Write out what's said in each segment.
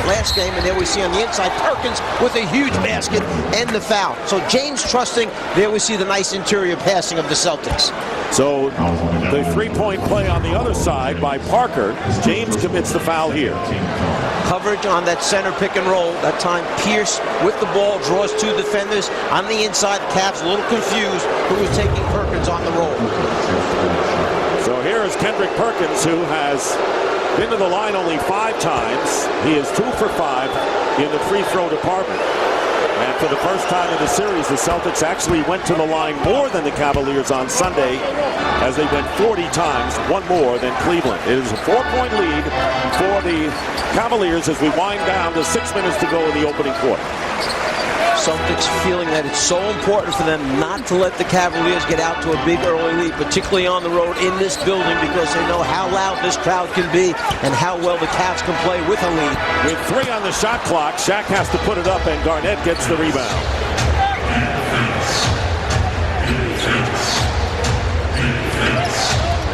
last game, and there we see on the inside Perkins with a huge basket and the foul. So James trusting, there we see the nice interior passing of the Celtics. So the three-point play on the other side by Parker. James commits the foul here. Coverage on that center pick and roll. That time Pierce with the ball draws two defenders on the inside. The Cavs a little confused who was taking Perkins on the roll. So here is Kendrick Perkins, who has been to the line only 5 times. He is 2 for 5 in the free throw department. And for the first time in the series, the Celtics actually went to the line more than the Cavaliers on Sunday, as they went 40 times, one more than Cleveland. It is a 4-point lead for the Cavaliers as we wind down to 6 minutes to go in the opening quarter. Celtics feeling that it's so important for them not to let the Cavaliers get out to a big early lead, particularly on the road in this building, because they know how loud this crowd can be and how well the Cavs can play with a lead. With 3 on the shot clock, Shaq has to put it up, and Garnett gets the rebound.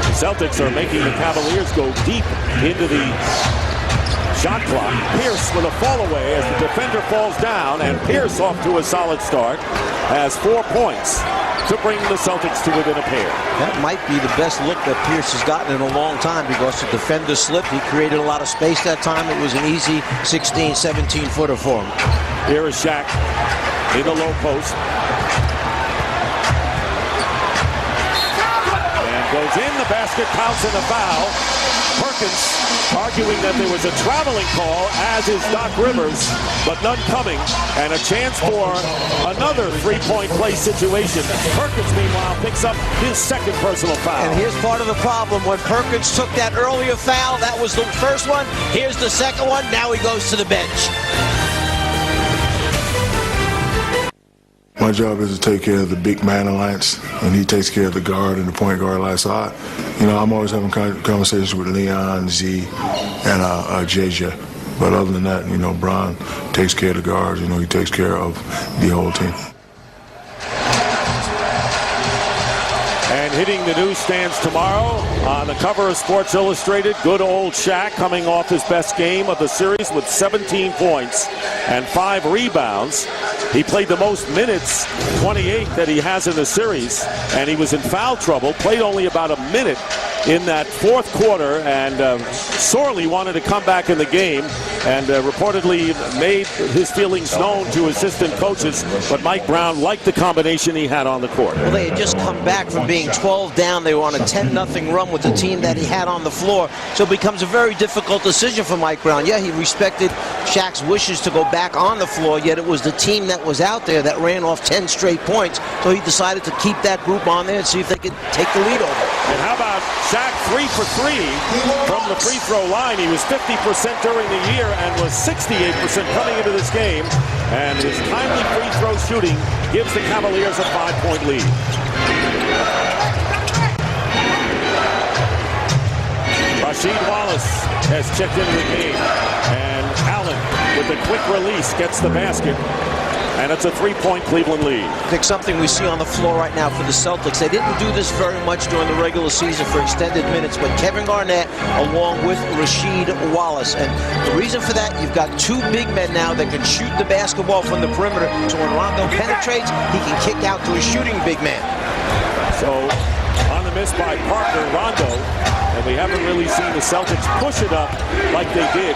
The Celtics are making the Cavaliers go deep into the shot clock. Pierce with a fall away as the defender falls down, and Pierce, off to a solid start, has 4 points to bring the Celtics to within a pair. That might be the best look that Pierce has gotten in a long time, because the defender slipped. He created a lot of space that time. It was an easy 16, 17 footer for him. Here is Shaq in the low post. And goes in, the basket counts, and a foul. Perkins arguing that there was a traveling call, as is Doc Rivers, but none coming, and a chance for another three-point play situation. Perkins, meanwhile, picks up his second personal foul. And here's part of the problem. When Perkins took that earlier foul, that was the first one. Here's the second one. Now he goes to the bench. My job is to take care of the big man alliance, and he takes care of the guard and the point guard alliance. So I'm always having conversations with Leon, Z, and JJ. But other than that, Bron takes care of the guards. He takes care of the whole team. And hitting the newsstands tomorrow on the cover of Sports Illustrated, good old Shaq coming off his best game of the series with 17 points and 5 rebounds. He played the most minutes, 28, that he has in the series, and he was in foul trouble, played only about a minute in that fourth quarter, and sorely wanted to come back in the game, and reportedly made his feelings known to assistant coaches, but Mike Brown liked the combination he had on the court. Well, they had just come back from being 12 down. They were on a 10-0 run with the team that he had on the floor, so it becomes a very difficult decision for Mike Brown. Yeah, he respected Shaq's wishes to go back on the floor, yet it was the team that was out there that ran off 10 straight points, so he decided to keep that group on there and see if they could take the lead over. And how about Shaq 3 for 3 from the free throw line? He was 50% during the year and was 68% coming into this game, and his timely free throw shooting gives the Cavaliers a 5-point lead. Rasheed Wallace has checked into the game, and Allen with a quick release gets the basket, and it's a 3-point Cleveland lead. I think something we see on the floor right now for the Celtics, they didn't do this very much during the regular season for extended minutes, but Kevin Garnett along with Rasheed Wallace. And the reason for that, you've got 2 big men now that can shoot the basketball from the perimeter, so when Rondo penetrates, he can kick out to a shooting big man. So on the miss by Parker, Rondo, and we haven't really seen the Celtics push it up like they did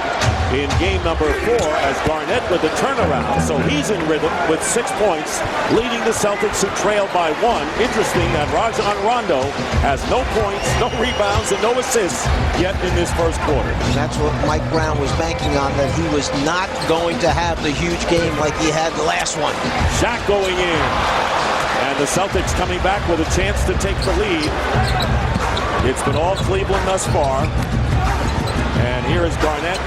in game number 4 as Garnett with the turnaround. So he's in rhythm with 6 points, leading the Celtics, who trail by 1. Interesting that Rajon Rondo has no points, no rebounds, and no assists yet in this first quarter. That's what Mike Brown was banking on, that he was not going to have the huge game like he had the last one. Shaq going in, and the Celtics coming back with a chance to take the lead. It's been all Cleveland thus far. And here is Garnett.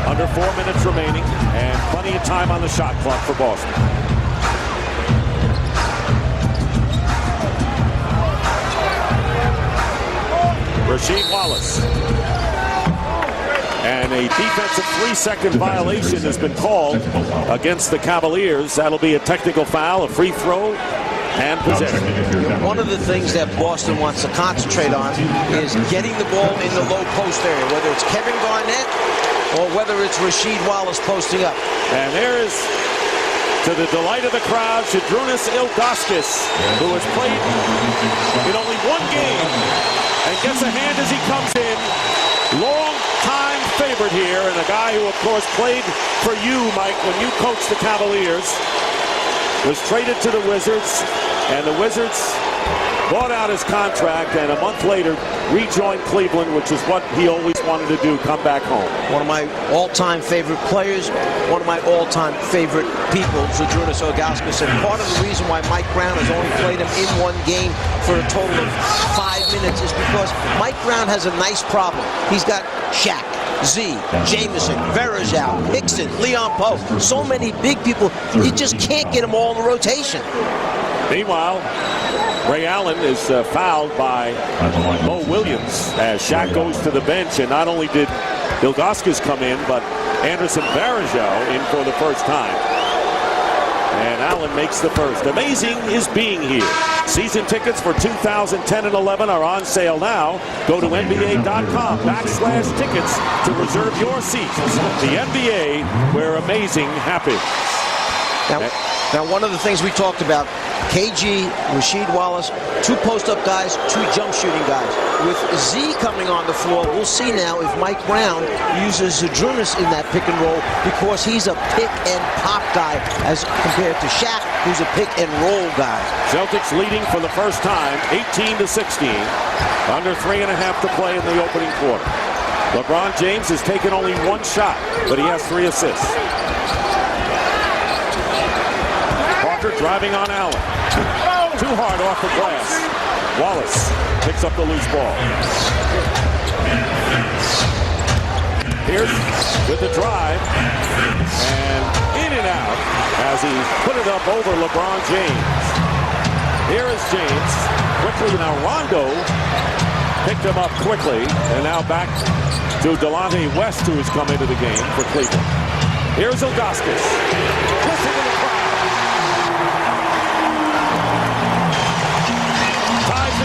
Under 4 minutes remaining, and plenty of time on the shot clock for Boston. Rasheed Wallace. And a defensive 3-second violation has been called against the Cavaliers. That'll be a technical foul, a free throw, and possession. One of the things that Boston wants to concentrate on is getting the ball in the low post area, whether it's Kevin Garnett or whether it's Rasheed Wallace posting up. And there is, to the delight of the crowd, Zydrunas Ilgauskas, who has played in only one game and gets a hand as he comes in. Long-time favorite here, and a guy who, of course, played for you, Mike, when you coached the Cavaliers, was traded to the Wizards, and the Wizards bought out his contract, and a month later rejoined Cleveland, which is what he always wanted to do, come back home. One of my all-time favorite players, one of my all-time favorite people, Zydrunas Ilgauskas. And part of the reason why Mike Brown has only played him in one game for a total of 5 minutes is because Mike Brown has a nice problem. He's got Shaq, Z, Jameson, Verajao, Hickson, Leon Poe, so many big people, you just can't get them all in the rotation. Meanwhile, Ray Allen is fouled by Mo Williams as Shaq goes to the bench, and not only did Ilgauskas come in, but Anderson Varejao in for the first time. And Allen makes the first. Amazing is being here. Season tickets for 2010 and 11 are on sale now. Go to NBA.com/tickets to reserve your seats. The NBA, where amazing happens. Now, one of the things we talked about, KG, Rasheed Wallace, 2 post-up guys, 2 jump shooting guys. With Z coming on the floor, we'll see now if Mike Brown uses Zydrunas in that pick and roll, because he's a pick and pop guy as compared to Shaq, who's a pick and roll guy. Celtics leading for the first time, 18-16. Under 3.5 to play in the opening quarter. LeBron James has taken only 1 shot, but he has 3 assists. Driving on Allen. Too hard off the glass. Wallace picks up the loose ball. Pierce with the drive. And in and out as he put it up over LeBron James. Here is James. Quickly now Rondo picked him up quickly. And now back to Delonte West, who has come into the game for Cleveland. Here's Ilgauskas. Listen to the crowd.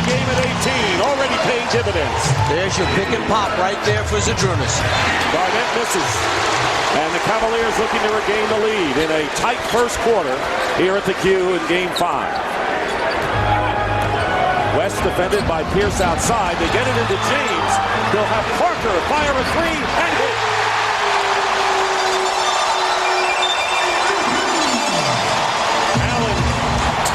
Game at 18, already paying dividends. There's your pick and pop right there for Zydrunas. Garnett misses. And the Cavaliers looking to regain the lead in a tight first quarter here at the Q in Game 5. West defended by Pierce outside. They get it into James. They'll have Parker fire a 3 and hit.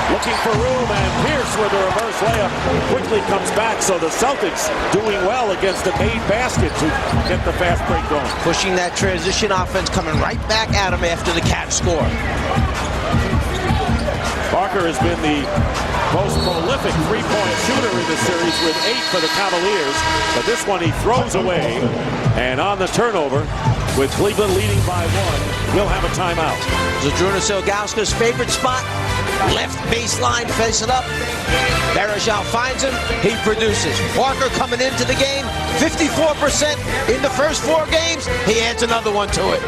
Looking for room, and Pierce with a reverse layup quickly comes back. So the Celtics doing well against a made basket to get the fast break going. Pushing that transition offense, coming right back at him after the catch score. Parker has been the most prolific three-point shooter in the series with 8 for the Cavaliers. But this one he throws away, and on the turnover, with Cleveland leading by 1, he'll have a timeout. Zydrunas Ilgauskas' favorite spot, left baseline, face it up. Varejao finds him, he produces. Parker coming into the game, 54% in the first 4 games. He adds another one to it.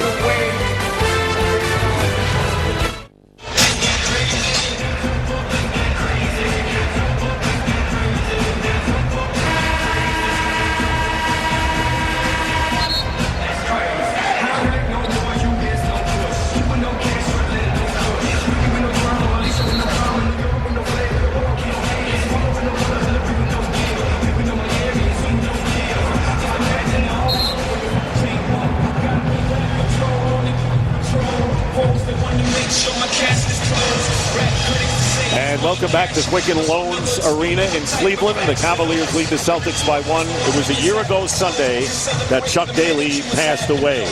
And welcome back to Quicken Loans Arena in Cleveland. The Cavaliers lead the Celtics by 1. It was a year ago Sunday that Chuck Daly passed away.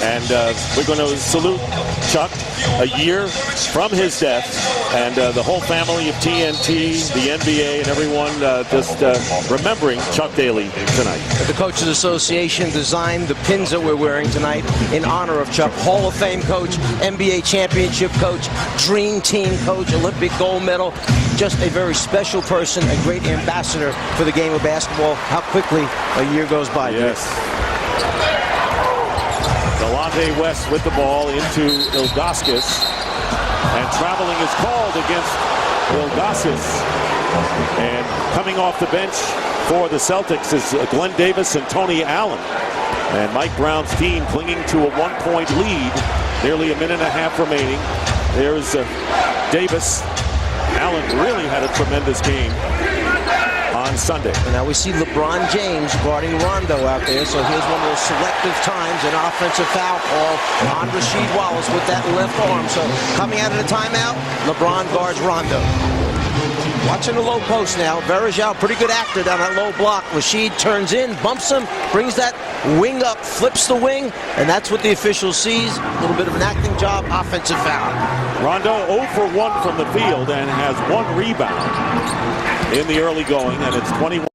And we're going to salute Chuck a year from his death. And the whole family of TNT, the NBA, and everyone just remembering Chuck Daly tonight. The Coaches Association designed the pins that we're wearing tonight in honor of Chuck. Hall of Fame coach, NBA championship coach, Dream Team coach, Olympic gold medal. Just a very special person, a great ambassador for the game of basketball. How quickly a year goes by. Yes. Delonte West with the ball into Ilgauskas. And traveling is called against Ilgauskas. And coming off the bench for the Celtics is Glenn Davis and Tony Allen. And Mike Brown's team clinging to a 1-point lead. Nearly a minute and a half remaining. There's Davis. Allen really had a tremendous game on Sunday. And now we see LeBron James guarding Rondo out there. So here's one of those selective times, an offensive foul call on Rasheed Wallace with that left arm. So coming out of the timeout, LeBron guards Rondo. Watching the low post now. Verajao, pretty good actor down that low block. Rasheed turns in, bumps him, brings that wing up, flips the wing, and that's what the official sees. A little bit of an acting job, offensive foul. Rondo 0 for 1 from the field and has 1 rebound in the early going, and it's 21.